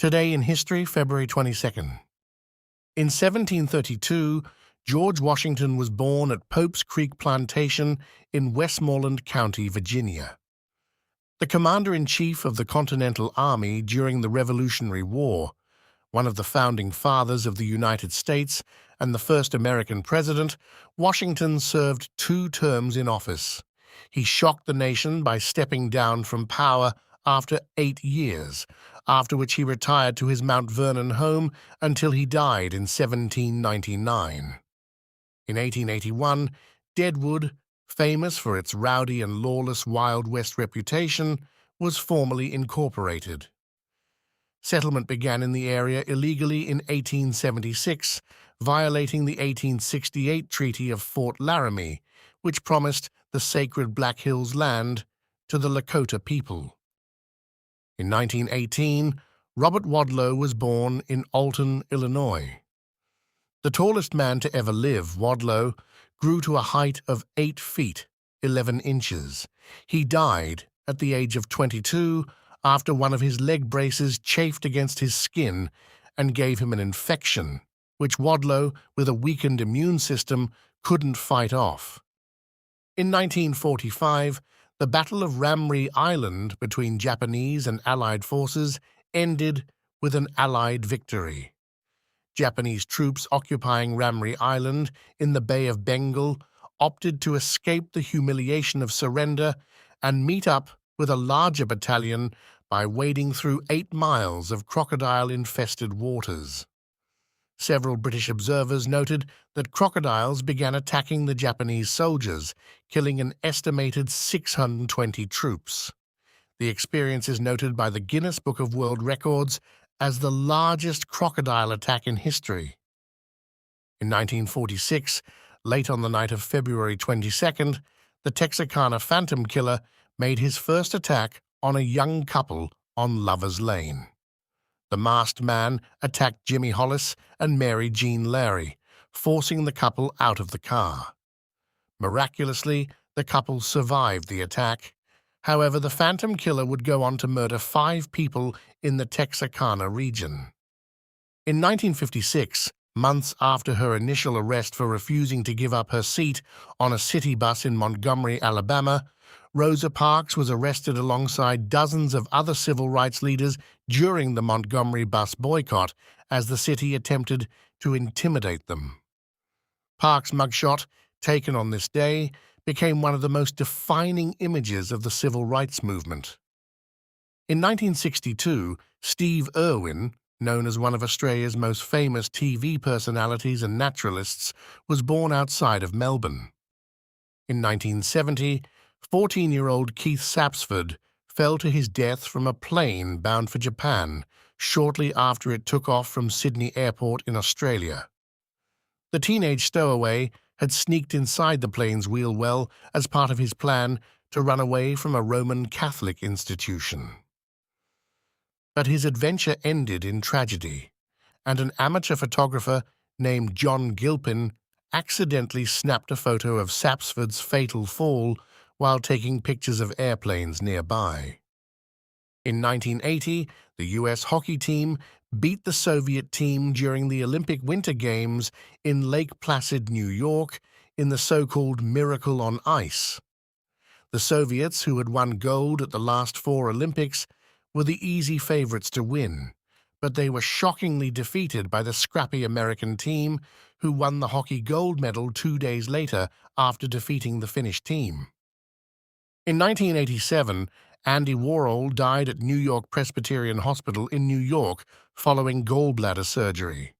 Today in History, February 22nd. In 1732, George Washington was born at Pope's Creek Plantation in Westmoreland County, Virginia. The commander-in-chief of the Continental Army during the Revolutionary War, one of the founding fathers of the United States and the first American president, Washington served 2 terms in office. He shocked the nation by stepping down from power after 8 years, after which he retired to his Mount Vernon home until he died in 1799. In 1881, Deadwood, famous for its rowdy and lawless Wild West reputation, was formally incorporated. Settlement began in the area illegally in 1876, violating the 1868 Treaty of Fort Laramie, which promised the sacred Black Hills land to the Lakota people. In 1918, Robert Wadlow was born in Alton, Illinois. The tallest man to ever live, Wadlow grew to a height of 8 feet, 11 inches. He died at the age of 22 after one of his leg braces chafed against his skin and gave him an infection, which Wadlow, with a weakened immune system, couldn't fight off. In 1945, the Battle of Ramree Island between Japanese and Allied forces ended with an Allied victory. Japanese troops occupying Ramree Island in the Bay of Bengal opted to escape the humiliation of surrender and meet up with a larger battalion by wading through 8 miles of crocodile-infested waters. Several British observers noted that crocodiles began attacking the Japanese soldiers, killing an estimated 620 troops. The experience is noted by the Guinness Book of World Records as the largest crocodile attack in history. In 1946, late on the night of February 22nd, the Texarkana Phantom Killer made his first attack on a young couple on Lover's Lane. The masked man attacked Jimmy Hollis and Mary Jean Larry, forcing the couple out of the car. Miraculously, the couple survived the attack. However, the Phantom Killer would go on to murder 5 people in the Texarkana region. In 1956, months after her initial arrest for refusing to give up her seat on a city bus in Montgomery, Alabama, Rosa Parks was arrested alongside dozens of other civil rights leaders during the Montgomery bus boycott as the city attempted to intimidate them. Parks' mugshot, taken on this day, became one of the most defining images of the civil rights movement. In 1962, Steve Irwin, known as one of Australia's most famous TV personalities and naturalists, was born outside of Melbourne. In 1970, 14-year-old Keith Sapsford fell to his death from a plane bound for Japan shortly after it took off from Sydney Airport in Australia. The teenage stowaway had sneaked inside the plane's wheel well as part of his plan to run away from a Roman Catholic institution. But his adventure ended in tragedy, and an amateur photographer named John Gilpin accidentally snapped a photo of Sapsford's fatal fall while taking pictures of airplanes nearby. In 1980, the U.S. hockey team beat the Soviet team during the Olympic Winter Games in Lake Placid, New York, in the so-called Miracle on Ice. The Soviets, who had won gold at the last 4 Olympics, were the easy favorites to win, but they were shockingly defeated by the scrappy American team, who won the hockey gold medal 2 days later after defeating the Finnish team. In 1987, Andy Warhol died at New York Presbyterian Hospital in New York following gallbladder surgery.